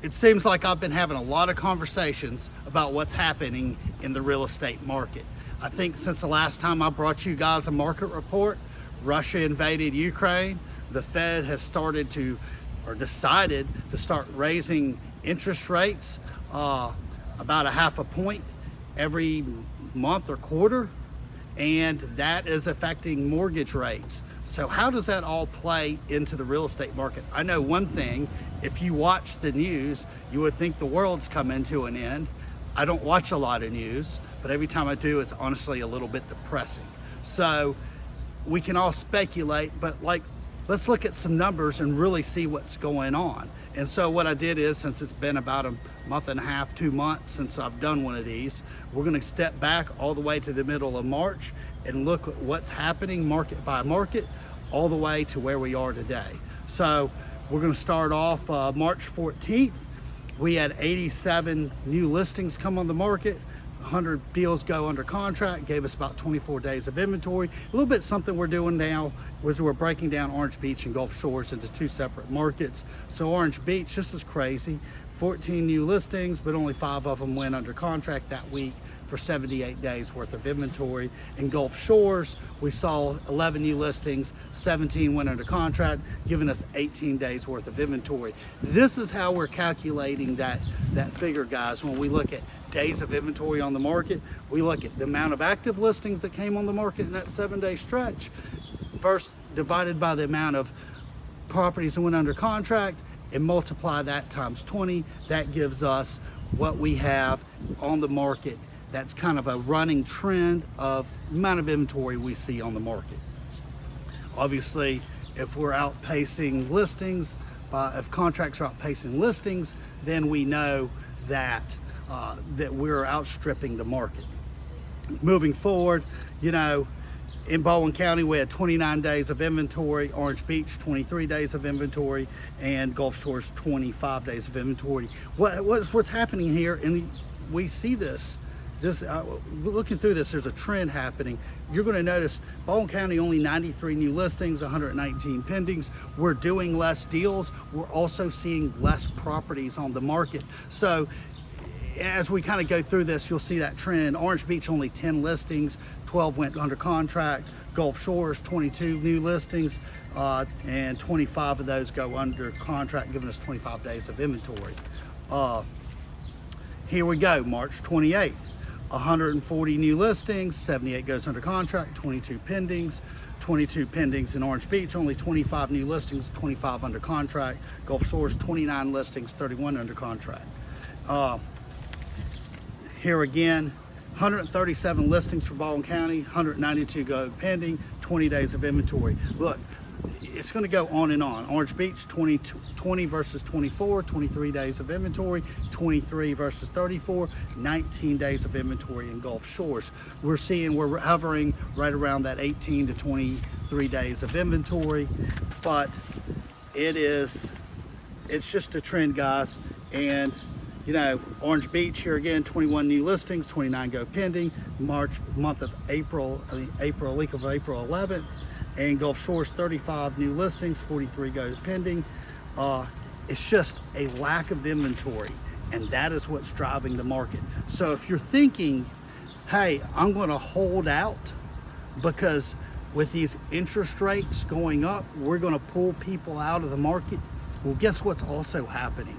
it seems like I've been having a lot of conversations about what's happening in the real estate market. I think since the last time I brought you guys a market report, Russia invaded Ukraine. The Fed has started to, or decided to start raising interest rates about a half a point every month or quarter, and that is affecting mortgage rates. So how does that all play into the real estate market? I know one thing, if you watch the news, you would think the world's coming to an end. I don't watch a lot of news, but every time I do, it's honestly a little bit depressing. So we can all speculate, but let's look at some numbers and really see what's going on. And so what I did is, since it's been about a month and a half, 2 months since I've done one of these, we're gonna step back all the way to the middle of March and look at what's happening market by market, all the way to where we are today. So we're gonna start off March 14th. We had 87 new listings come on the market. 100 deals go under contract, gave us about 24 days of inventory. A little bit something we're doing now was we're breaking down Orange Beach and Gulf Shores into 2 separate markets. So Orange Beach, this is crazy. 14 new listings, but only 5 of them went under contract that week for 78 days worth of inventory. In Gulf Shores, we saw 11 new listings, 17 went under contract, giving us 18 days worth of inventory. This is how we're calculating that figure, guys. When we look at days of inventory on the market, we look at the amount of active listings that came on the market in that 7-day stretch, first divided by the amount of properties that went under contract, and multiply that times 20. That gives us what we have on the market. That's kind of a running trend of the amount of inventory we see on the market. Obviously, if we're outpacing listings, if contracts are outpacing listings, then we know that that we're outstripping the market. Moving forward, you know, in Baldwin County, we had 29 days of inventory, Orange Beach, 23 days of inventory, and Gulf Shores, 25 days of inventory. What's happening here, and we see this, looking through this, there's a trend happening. You're going to notice Baldwin County only 93 new listings, 119 pendings. We're doing less deals. We're also seeing less properties on the market. So as we kind of go through this, you'll see that trend. Orange Beach, only 10 listings, 12 went under contract. Gulf Shores, 22 new listings, and 25 of those go under contract, giving us 25 days of inventory. Here we go, March 28th. 140 new listings, 78 goes under contract, 22 pendings. 22 pendings in Orange Beach, only 25 new listings, 25 under contract. Gulf Shores, 29 listings, 31 under contract. Here again, 137 listings for Baldwin County, 192 go pending, 20 days of inventory. Look, it's going to go on and on. Orange Beach, 20 versus 24, 23 days of inventory, 23 versus 34, 19 days of inventory in Gulf Shores. We're hovering right around that 18 to 23 days of inventory, but it's just a trend, guys. And you know, Orange Beach here again, 21 new listings, 29 go pending. Month of April, week of April 11th. And Gulf Shores, 35 new listings, 43 go pending. It's just a lack of inventory, and that is what's driving the market. So if you're thinking, hey, I'm gonna hold out because with these interest rates going up, we're gonna pull people out of the market. Well, guess what's also happening?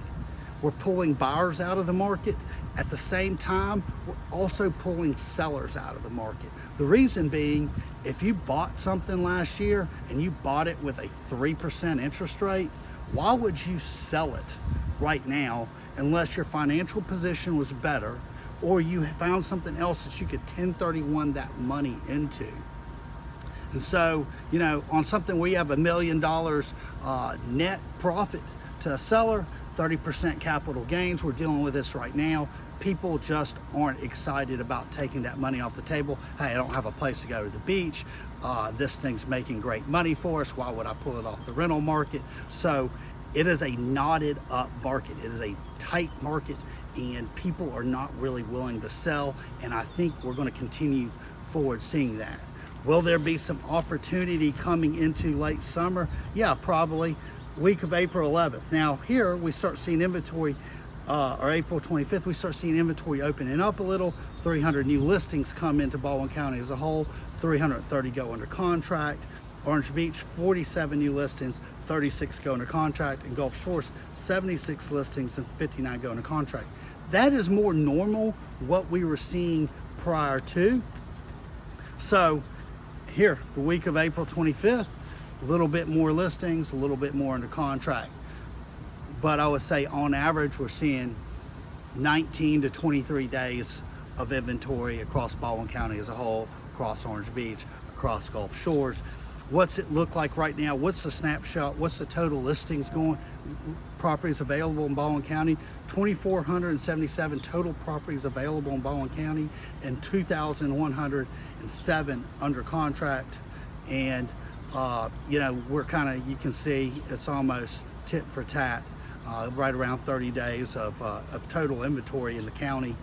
We're pulling buyers out of the market. At the same time, we're also pulling sellers out of the market. The reason being, if you bought something last year and you bought it with a 3% interest rate, why would you sell it right now unless your financial position was better or you found something else that you could 1031 that money into? And so, you know, on something where you have $1 million net profit to a seller, 30% capital gains, we're dealing with this right now. People just aren't excited about taking that money off the table. Hey, I don't have a place to go to the beach. This thing's making great money for us. Why would I pull it off the rental market? So it is a knotted up market. It is a tight market, and people are not really willing to sell. And I think we're going to continue forward seeing that. Will there be some opportunity coming into late summer? Yeah, probably. week of April 11th. Now here we start seeing inventory, or April 25th, we start seeing inventory opening up a little. 300 new listings come into Baldwin County as a whole, 330 go under contract. Orange Beach, 47 new listings, 36 go under contract. And Gulf Shores, 76 listings and 59 go under contract. That is more normal what we were seeing prior to. So here, the week of April 25th, a little bit more listings, a little bit more under contract. But I would say on average, we're seeing 19 to 23 days of inventory across Baldwin County as a whole, across Orange Beach, across Gulf Shores. What's it look like right now? What's the snapshot? What's the total listings going? Properties available in Baldwin County, 2,477 total properties available in Baldwin County, and 2,107 under contract. And you know, we're kind of, you can see it's almost tit for tat, right around 30 days of total inventory in the county.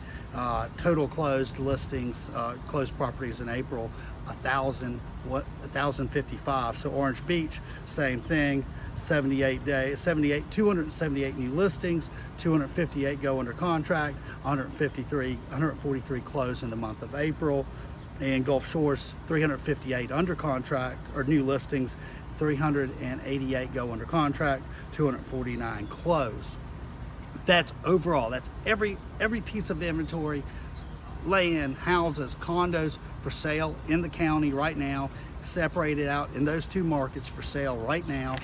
Total closed listings, closed properties in April, 1,055. So Orange Beach, same thing, 278 new listings, 258 go under contract, 143 close in the month of April. And Gulf Shores, 358 under contract, or new listings, 388 go under contract, 249 close. That's overall, that's every piece of inventory, land, houses, condos for sale in the county right now, separated out in those two markets for sale right now.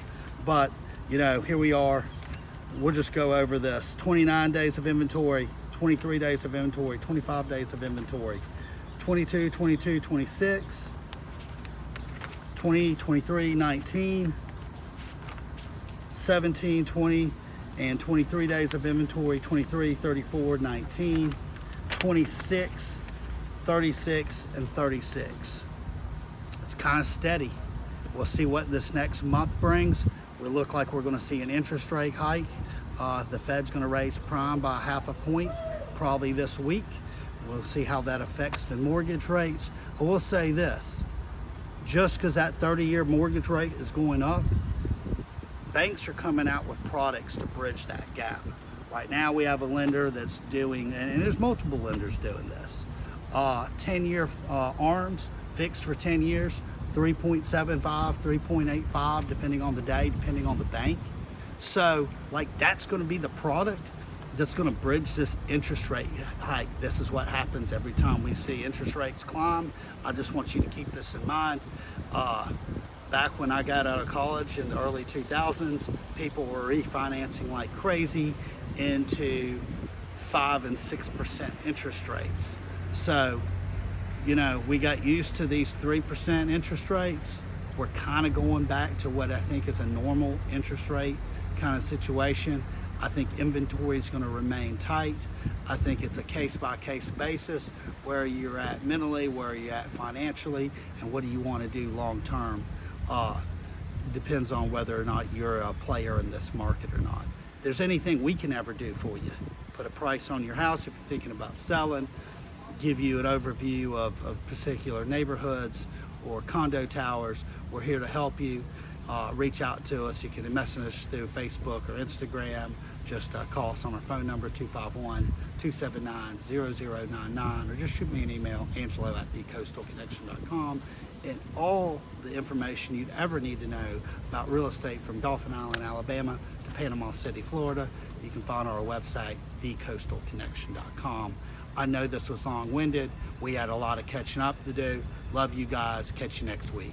But you know, here we are, we'll just go over this. 29 days of inventory, 23 days of inventory, 25 days of inventory, 22, 22, 26, 20, 23, 19, 17, 20, and 23 days of inventory, 23, 34, 19, 26, 36, and 36. It's kind of steady. We'll see what this next month brings. We look like we're going to see an interest rate hike. The Fed's going to raise prime by 0.5 point probably this week. We'll see how that affects the mortgage rates. I will say this, just because that 30-year mortgage rate is going up, banks are coming out with products to bridge that gap. Right now we have a lender that's doing, and there's multiple lenders doing this, 10-year ARMs, fixed for 10 years, 3.75, 3.85, depending on the day, depending on the bank. So like, that's going to be the product that's going to bridge this interest rate hike. This is what happens every time we see interest rates climb. I just want you to keep this in mind. Back when I got out of college in the early 2000s, people were refinancing like crazy into 5 and 6% interest rates. So, you know, we got used to these 3% interest rates. We're kind of going back to what I think is a normal interest rate kind of situation. I think inventory is going to remain tight. I think it's a case-by-case basis, where you're at mentally, where you're at financially, and what do you want to do long-term. Depends on whether or not you're a player in this market or not. If there's anything we can ever do for you, put a price on your house if you're thinking about selling, give you an overview of particular neighborhoods or condo towers, we're here to help you. Reach out to us. You can message us through Facebook or Instagram. Just call us on our phone number, 251-279-0099, or just shoot me an email, angelo@thecoastalconnection.com. And all the information you'd ever need to know about real estate from Dauphin Island, Alabama to Panama City, Florida, you can find on our website, thecoastalconnection.com. I know this was long-winded. We had a lot of catching up to do. Love you guys. Catch you next week.